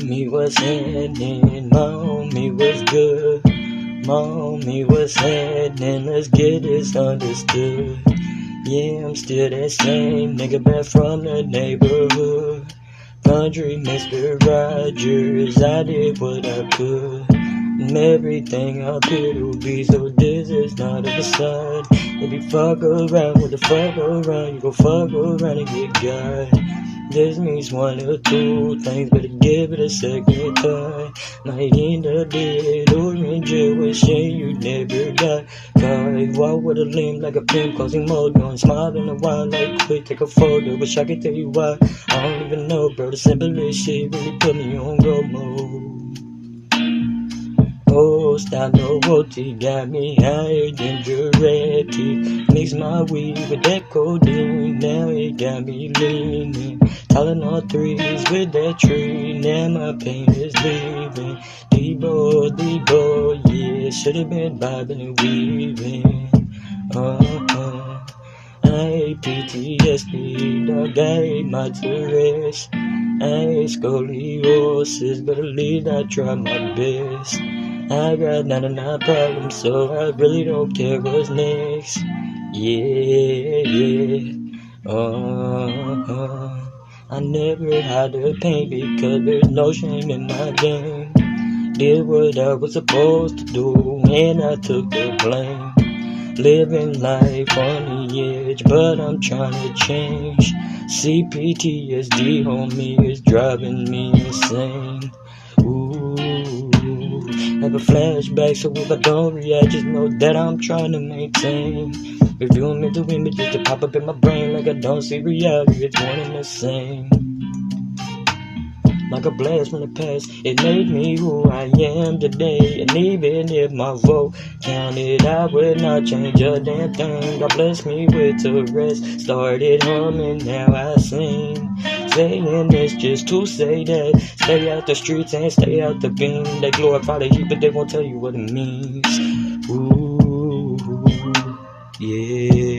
homie, what's happening? My homie, what's good? My homie, what's happening? Let's get this understood. Yeah, I'm still that same nigga back from the neighborhood. Country Mr. Rogers, I did what I could. And everything up here will be, so this is not a facade. If you fuck around with the fuck around, you gon' fuck around and get got. This means one or two things, better give it a second thought. Might end up dead or in jail, wishing you never got caught. Walk with a limb like a pimp, causing more noise. Smiling a while like quick, take a photo. Wish I could tell you why, I don't even know, bro. The simplest shit really put me on go mode. Style no OT, got me higher than Giraffe. Mix my weed with that codeine, now it got me leaning. Tylenol 3s with that tree, now my pain is leaving. Debo, yeah, should've been bobbing and weaving. I hate PTSD, dog, I hate my Tourette's. I hate scoliosis, but at least I try my best. I got 99 problems, so I really don't care what's next. Yeah. I never had the pain because there's no shame in my game. Did what I was supposed to do, and I took the blame. Living life on the edge, but I'm trying to change. See, PTSD, homie, is driving me insane. Have a flashback, so if I don't react, just know that I'm trying to maintain. Reviewing mental images that pop up in my brain like I don't see reality, it's one and the same. Like a blast from the past, it made me who I am today. And even if my vote counted, I would not change a damn thing. God bless me with the rest. Started humming, now I sing. Saying this just to say that. Stay out the streets and stay out the beam. They glorify the heat, but they won't tell you what it means. Ooh, yeah.